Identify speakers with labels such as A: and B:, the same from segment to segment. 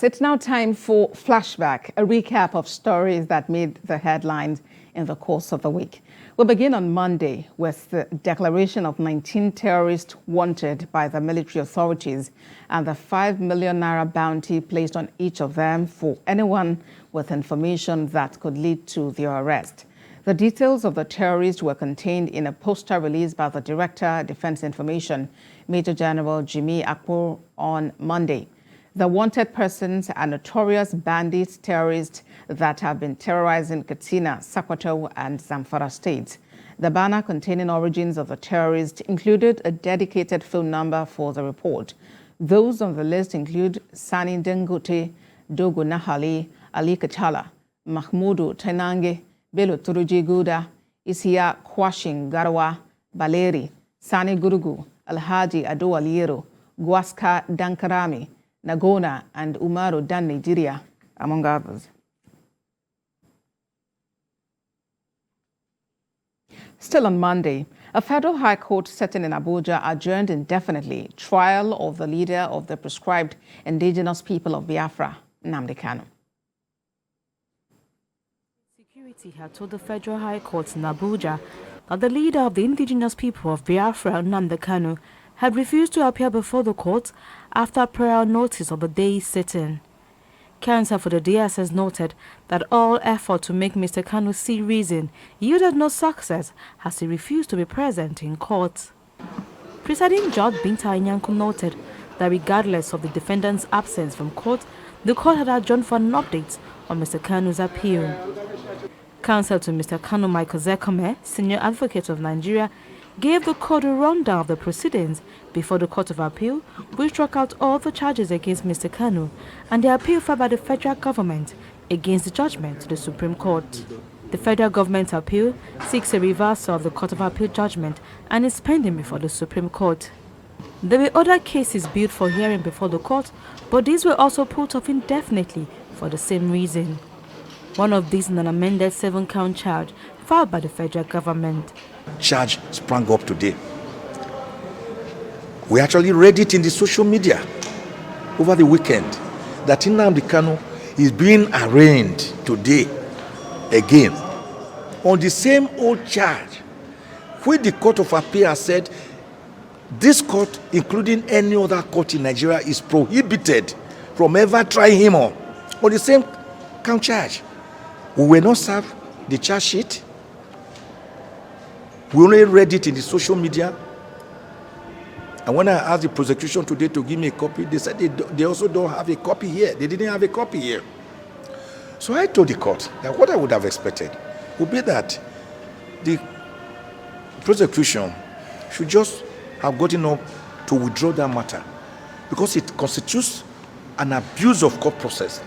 A: It's now time for Flashback, a recap of stories that made the headlines in the course of the week. We'll begin on Monday with the declaration of 19 terrorists wanted by the military authorities and the 5 million naira bounty placed on each of them for anyone with information that could lead to their arrest. The details of the terrorists were contained in a poster released by the Director, Defense Information, Major General Jimmy Akpo, on Monday. The wanted persons are notorious bandits, terrorists that have been terrorizing Katsina, Sokoto, and Zamfara states. The banner containing origins of the terrorists included a dedicated phone number for the report. Those on the list include Sani Dengote, Dogo Nahali, Ali Kachala, Mahmudu Tenange, Bello Turuji Guda, Isia Kwashin Garawa, Baleri, Sani Gurugu, Alhaji Ado Aliero, Gwaska Dankarami, Nagona, and Umaru Dan Nigeria, among others. Still on Monday, a federal high court sitting in Abuja adjourned indefinitely trial of the leader of the proscribed Indigenous People of Biafra, Nnamdi Kanu.
B: Security had told the federal high court in Abuja that the leader of the Indigenous People of Biafra, Nnamdi Kanu, had refused to appear before the court after prior notice of the day's sitting. Counsel for the DSS noted that all effort to make Mr. Kanu see reason yielded no success as he refused to be present in court. Presiding Judge Binta Inyanku noted that regardless of the defendant's absence from court, the court had adjourned for an update on Mr. Kanu's appeal. Counsel to Mr. Kanu, Michael Zekome, Senior Advocate of Nigeria, gave the court a rundown of the proceedings before the Court of Appeal, which struck out all the charges against Mr. Kanu and the appeal filed by the federal government against the judgment to the Supreme Court. The federal government's appeal seeks a reversal of the Court of Appeal judgment and is pending before the Supreme Court. There were other cases billed for hearing before the court, but these were also put off indefinitely for the same reason. One of these is an amended 7-count charge filed by the federal government.
C: Charge sprang up today. We actually read it in the social media over the weekend that Nnamdi Kanu is being arraigned today again on the same old charge, which the Court of Appeal has said this court, including any other court in Nigeria, is prohibited from ever trying him on the same count charge. We will not serve the charge sheet. We only read it in the social media. And when I asked the prosecution today to give me a copy, they said they also don't have a copy here. They didn't have a copy here. So I told the court that what I would have expected would be that the prosecution should just have gotten up to withdraw that matter because it constitutes an abuse of court process.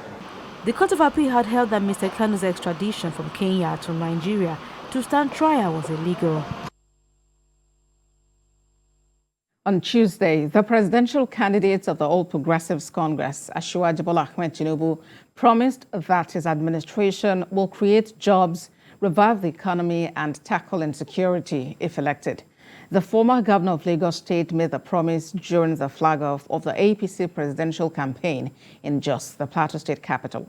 B: The Court of Appeal had held that Mr. Kanu's extradition from Kenya to Nigeria to stand trial was illegal.
A: On Tuesday, the presidential candidates of the All Progressives Congress, Asiwaju Bola Ahmed Tinubu, promised that his administration will create jobs, revive the economy, and tackle insecurity if elected. The former governor of Lagos State made the promise during the flag-off of the APC presidential campaign in Jos, the Plateau State capital.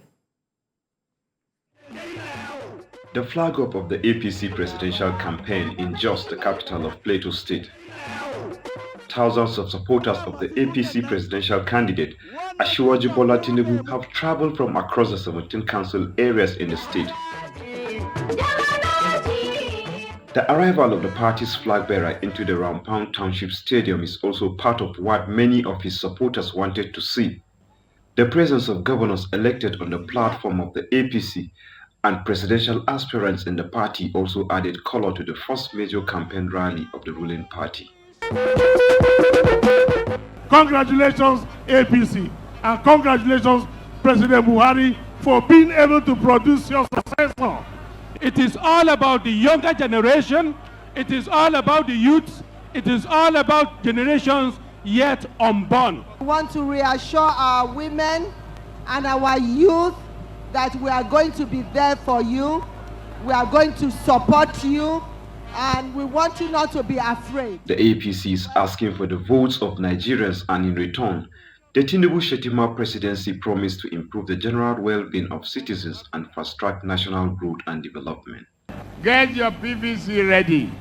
D: The flag-off of the APC presidential campaign in Jos, the capital of Plateau State. Thousands of supporters of the APC presidential candidate, Asiwaju Bola Tinubu, have traveled from across the 17 council areas in the state. The arrival of the party's flag bearer into the Rampound Township Stadium is also part of what many of his supporters wanted to see. The presence of governors elected on the platform of the APC and presidential aspirants in the party also added color to the first major campaign rally of the ruling party.
E: Congratulations, APC, and congratulations, President Buhari, for being able to produce your successor. It is all about the younger generation. It is all about the youth. It is all about generations yet unborn.
F: We want to reassure our women and our youth that we are going to be there for you. We are going to support you. And we want you not to be afraid.
D: The APC is asking for the votes of Nigerians, and in return, The Tinubu-Shettima presidency promised to improve the general well-being of citizens and fast-track national growth and development.
E: Get your PVC ready.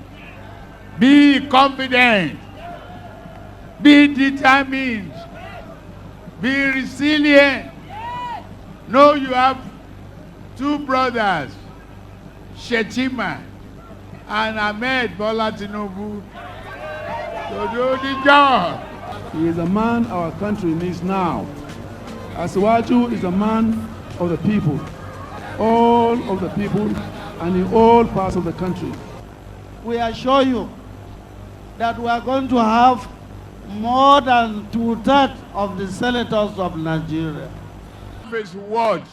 E: Be confident. Be determined. Be resilient. Know you have two brothers, Shettima and Ahmed Bola Tinubu, to do the job.
G: He is a man our country needs now. Asiwaju is a man of the people, all of the people, and in all parts of the country.
H: We assure you that we are going to have more than 2/3 of the senators of Nigeria.
E: His words.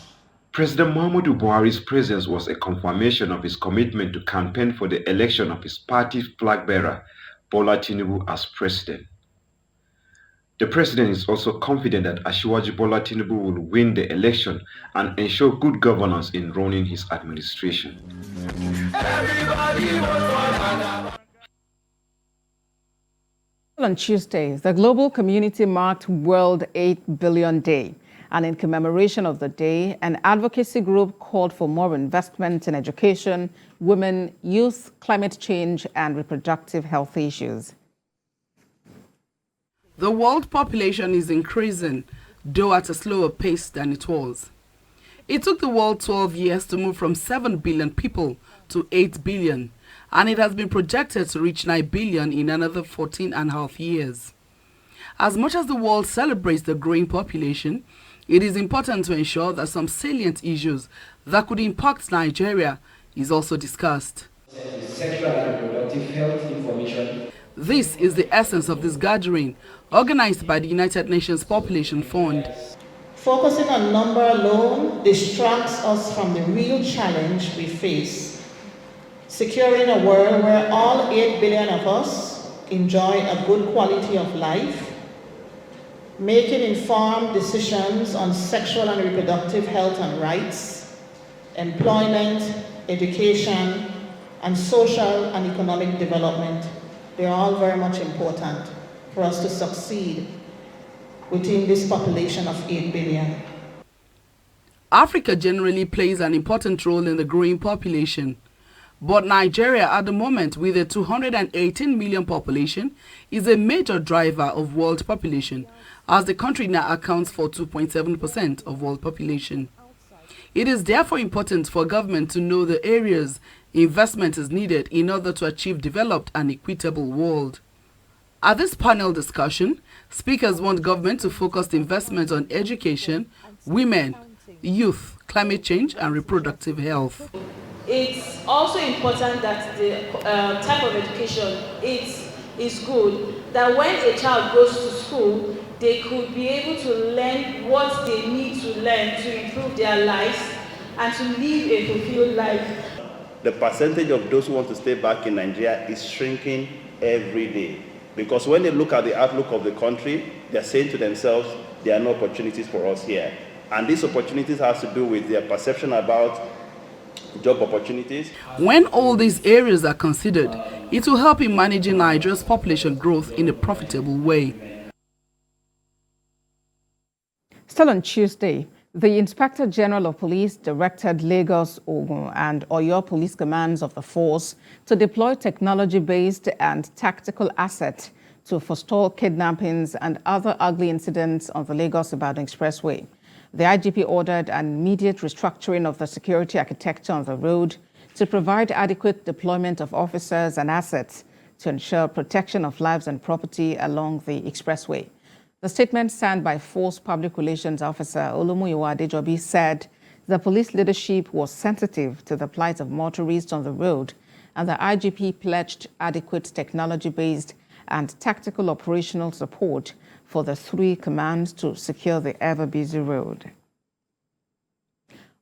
D: President Muhammadu Buhari's presence was a confirmation of his commitment to campaign for the election of his party's flag bearer, Bola Tinubu, as president. The president is also confident that Asiwaju Bola Tinubu will win the election and ensure good governance in running his administration.
A: On Tuesday, the global community marked World 8 Billion Day. And in commemoration of the day, an advocacy group called for more investment in education, women, youth, climate change, and reproductive health issues.
I: The world population is increasing, though at a slower pace than it was. It took the world 12 years to move from 7 billion people to 8 billion, and it has been projected to reach 9 billion in another 14.5 years. As much as the world celebrates the growing population, it is important to ensure that some salient issues that could impact Nigeria is also discussed.
J: Sexual and reproductive health information.
I: This is the essence of this gathering, organized by the United Nations Population Fund.
K: Focusing on number alone distracts us from the real challenge we face. Securing a world where all 8 billion of us enjoy a good quality of life, making informed decisions on sexual and reproductive health and rights, employment, education, and social and economic development. They're all very much important for us to succeed within this population of 8 billion.
I: Africa generally plays an important role in the growing population. But Nigeria, at the moment, with a 218 million population, is a major driver of world population, as the country now accounts for 2.7% of world population. It is therefore important for government to know the areas investment is needed in order to achieve developed and equitable world. At this panel discussion, speakers want government to focus investment on education, women, youth, climate change, and reproductive health.
L: It's also important that the type of education is good, that when a child goes to school, they could be able to learn what they need to learn to improve their lives and to live a fulfilled life.
M: The percentage of those who want to stay back in Nigeria is shrinking every day. Because when they look at the outlook of the country, they're saying to themselves, there are no opportunities for us here. And these opportunities have to do with their perception about job opportunities.
I: When all these areas are considered, it will help in managing Nigeria's population growth in a profitable way.
A: Still on Tuesday, the Inspector General of Police directed Lagos, Ogun, and Oyo police commands of the force to deploy technology-based and tactical assets to forestall kidnappings and other ugly incidents on the Lagos-Ibadan Expressway. The IGP ordered an immediate restructuring of the security architecture on the road to provide adequate deployment of officers and assets to ensure protection of lives and property along the expressway. The statement signed by Force Public Relations Officer Olumuyiwa Adejobi said the police leadership was sensitive to the plight of motorists on the road, and the IGP pledged adequate technology-based and tactical operational support for the 3 commands to secure the ever-busy road.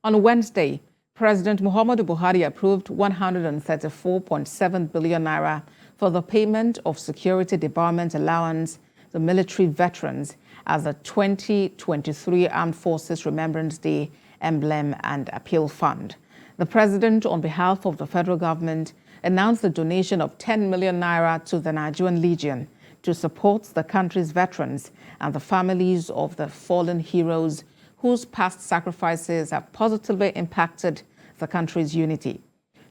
A: On Wednesday, President Muhammadu Buhari approved 134.7 billion naira for the payment of security debarment allowance to military veterans as the 2023 Armed Forces Remembrance Day emblem and appeal fund. The president, on behalf of the federal government, announced the donation of 10 million naira to the Nigerian Legion to support the country's veterans and the families of the fallen heroes whose past sacrifices have positively impacted the country's unity.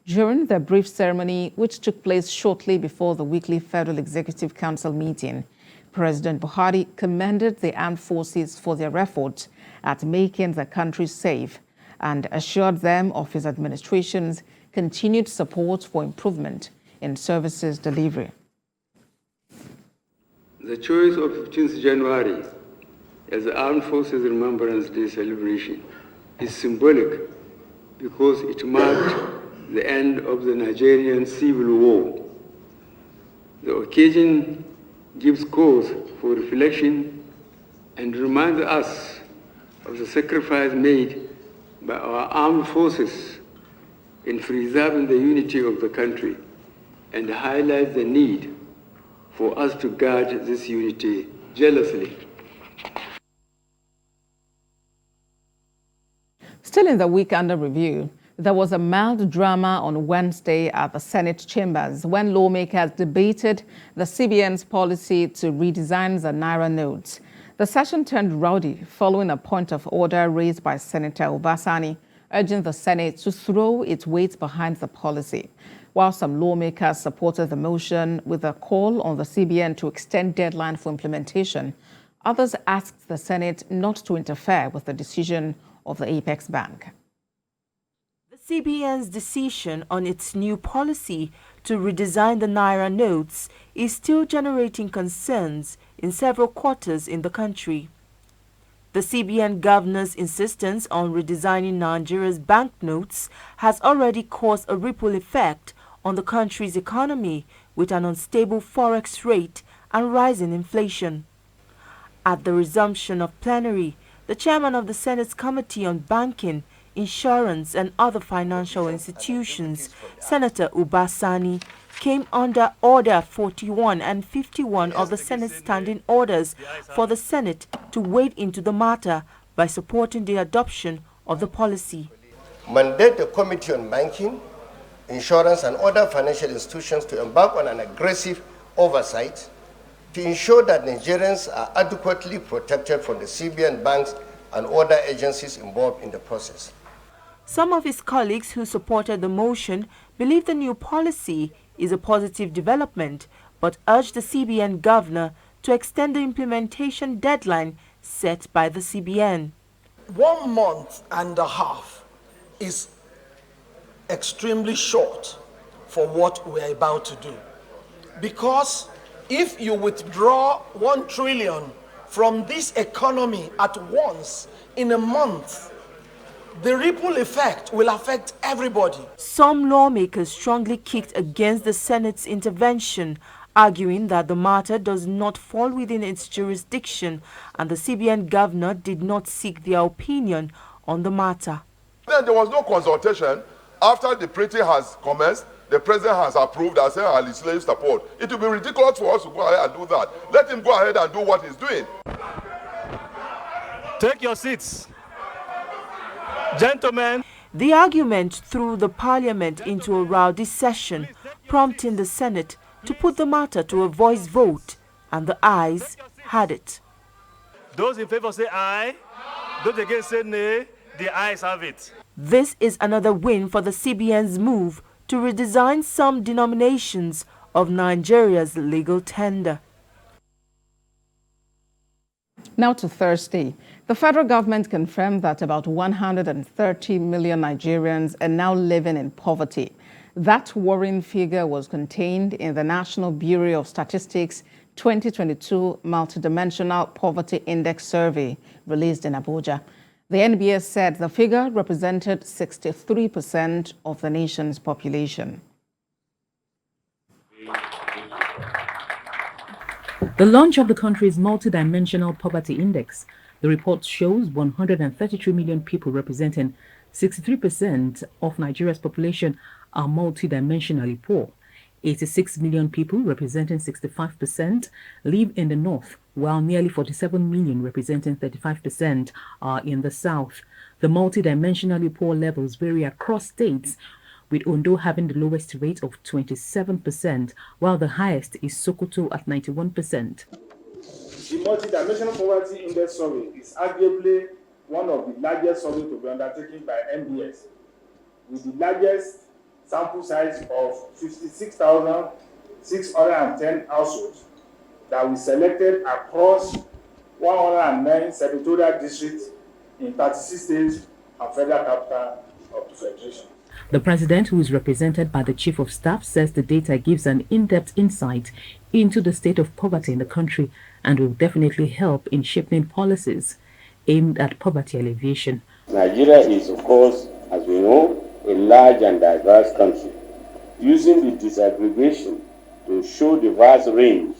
A: During the brief ceremony, which took place shortly before the weekly Federal Executive Council meeting, President Buhari commended the armed forces for their efforts at making the country safe and assured them of his administration's continued support for improvement in services delivery.
N: The choice of 15th January as the Armed Forces Remembrance Day celebration is symbolic because it marked the end of the Nigerian Civil War. The occasion gives cause for reflection and reminds us of the sacrifice made by our armed forces in preserving the unity of the country and highlights the need for us to guard this unity jealously.
A: Still in the week under review, there was a mild drama on Wednesday at the Senate chambers when lawmakers debated the CBN's policy to redesign the Naira notes. The session turned rowdy following a point of order raised by Senator Obasani, urging the Senate to throw its weight behind the policy. While some lawmakers supported the motion with a call on the CBN to extend deadline for implementation, others asked the Senate not to interfere with the decision of the Apex Bank.
B: The CBN's decision on its new policy to redesign the Naira notes is still generating concerns in several quarters in the country. The CBN governor's insistence on redesigning Nigeria's banknotes has already caused a ripple effect on the country's economy with an unstable forex rate and rising inflation. At the resumption of plenary, the chairman of the Senate's Committee on Banking, Insurance and Other Financial Institutions, Senator Obasani, came under Order 41 and 51 of the Senate's standing orders for the Senate to wade into the matter by supporting the adoption of the policy.
O: Mandate the Committee on Banking, Insurance and Other Financial Institutions to embark on an aggressive oversight to ensure that Nigerians are adequately protected from the CBN banks and other agencies involved in the process.
B: Some of his colleagues who supported the motion believe the new policy is a positive development, but urged the CBN governor to extend the implementation deadline set by the CBN.
P: 1 month and a half is extremely short for what we're about to do. Because if you withdraw 1 trillion from this economy at once in a month, the ripple effect will affect everybody.
B: Some lawmakers strongly kicked against the Senate's intervention, arguing that the matter does not fall within its jurisdiction and the CBN governor did not seek their opinion on the matter.
Q: Then there was no consultation. After the printing has commenced, the president has approved and said, I'll legislate support. It will be ridiculous for us to go ahead and do that. Let him go ahead and do what he's doing.
R: Take your seats. Gentlemen.
B: The argument threw the parliament into a rowdy session, prompting the Senate to put the matter to a voice vote, and the ayes had it.
R: Those in favor say aye. Those against say nay. The ayes have it.
B: This is another win for the CBN's move to redesign some denominations of Nigeria's legal tender.
A: Now to Thursday. The federal government confirmed that about 130 million Nigerians are now living in poverty. That worrying figure was contained in the National Bureau of Statistics 2022 Multidimensional Poverty Index Survey released in Abuja. The NBS said the figure represented 63% of the nation's population.
S: The launch of the country's multidimensional poverty index, the report shows 132 million people representing 63% of Nigeria's population are multidimensionally poor. 86 million people representing 65% live in the north, while nearly 47 million representing 35% are in the south. The multidimensionally poor levels vary across states, with Ondo having the lowest rate of 27%, while the highest is Sokoto at 91%.
T: The Multidimensional Poverty Index survey is arguably one of the largest surveys to be undertaken by MDS, with the largest sample size of 56,610 households that we selected across 109 senatorial districts in 36 states and federal capital of the Federation.
S: The president, who is represented by the chief of staff, says the data gives an in-depth insight into the state of poverty in the country and will definitely help in shaping policies aimed at poverty alleviation.
U: Nigeria is, of course, as we know, a large and diverse country. Using the disaggregation to show the vast range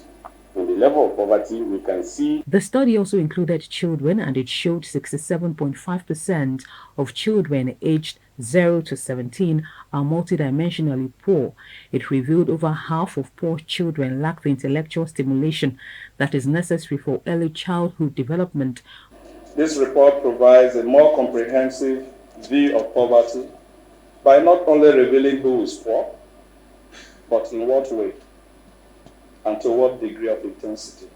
U: in the level of poverty, we can see.
S: The study also included children, and it showed 67.5% of children aged 0 to 17 are multidimensionally poor. It revealed over half of poor children lack the intellectual stimulation that is necessary for early childhood development.
U: This report provides a more comprehensive view of poverty by not only revealing who is poor, but in what way and to what degree of intensity,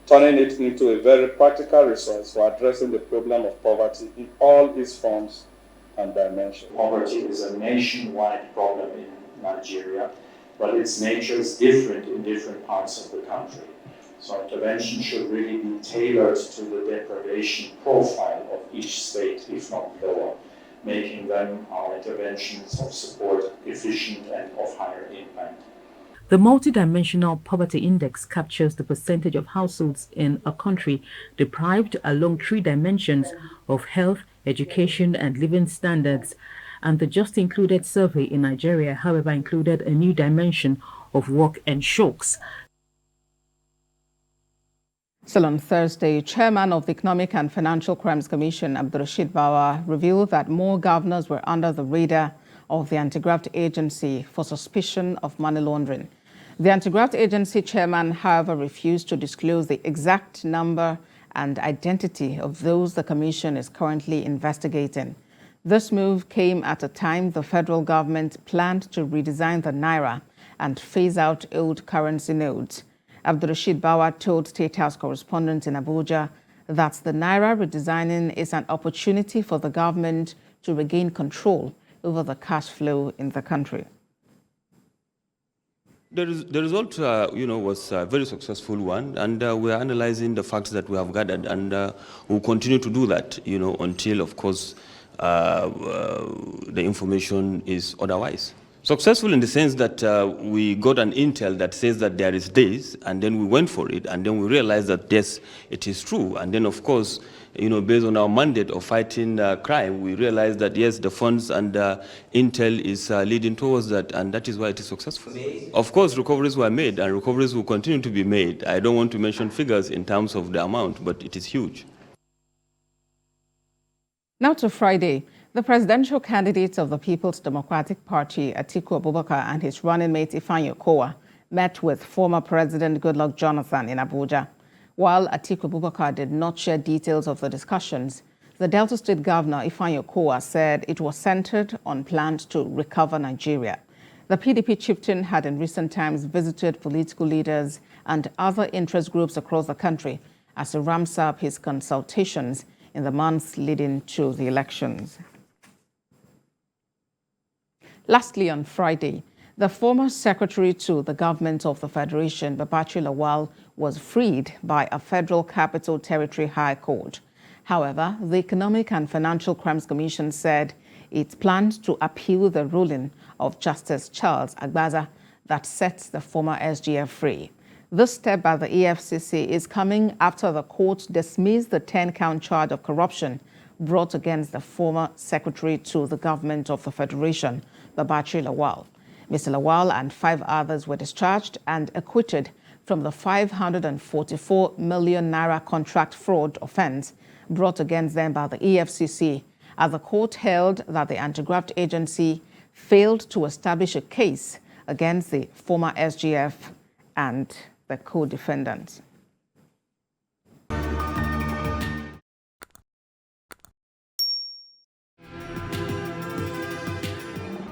U: turning it into a very practical resource for addressing the problem of poverty in all its forms and dimensions.
J: Poverty is a nationwide problem in Nigeria, but its nature is different in different parts of the country. So intervention should really be tailored to the deprivation profile of each state, if not lower, making them our interventions of support efficient and of higher impact.
S: The Multidimensional Poverty Index captures the percentage of households in a country deprived along 3 dimensions of health, education, and living standards. And the just included survey in Nigeria, however, included a new dimension of work and shocks.
A: Still on Thursday, Chairman of the Economic and Financial Crimes Commission, Abdurrashid Bawa, revealed that more governors were under the radar of the Anti-Graft Agency for suspicion of money laundering. The Anti-Graft Agency chairman, however, refused to disclose the exact number and identity of those the commission is currently investigating. This move came at a time the federal government planned to redesign the Naira and phase out old currency notes. Abdurrashid Bawa told State House correspondent in Abuja that the Naira redesigning is an opportunity for the government to regain control over the cash flow in the country.
V: The result, was a very successful one, and we are analyzing the facts that we have gathered, and we'll continue to do that, until, of course, the information is otherwise. Successful in the sense that we got an intel that says that there is this, and then we went for it, and then we realized that yes, it is true. And then, of course, based on our mandate of fighting crime, we realized that yes, the funds and intel is leading towards that, and that is why it is successful. Of course, recoveries were made, and recoveries will continue to be made. I don't want to mention figures in terms of the amount, but it is huge.
A: Now to Friday. The presidential candidate of the People's Democratic Party, Atiku Abubakar, and his running mate, Ifeanyi Okowa, met with former President Goodluck Jonathan in Abuja. While Atiku Abubakar did not share details of the discussions, the Delta State Governor, Ifeanyi Okowa, said it was centered on plans to recover Nigeria. The PDP chieftain had in recent times visited political leaders and other interest groups across the country as he ramps up his consultations in the months leading to the elections. Lastly, on Friday, the former secretary to the government of the Federation, Babachi Lawal, was freed by a Federal Capital Territory High Court. However, the Economic and Financial Crimes Commission said it planned to appeal the ruling of Justice Charles Agbaza that sets the former SGF free. This step by the EFCC is coming after the court dismissed the 10-count charge of corruption brought against the former secretary to the government of the Federation, Babachi Lawal. Mr. Lawal and 5 others were discharged and acquitted from the 544 million naira contract fraud offense brought against them by the EFCC, as the court held that the Anti-Graft Agency failed to establish a case against the former SGF and the co-defendants.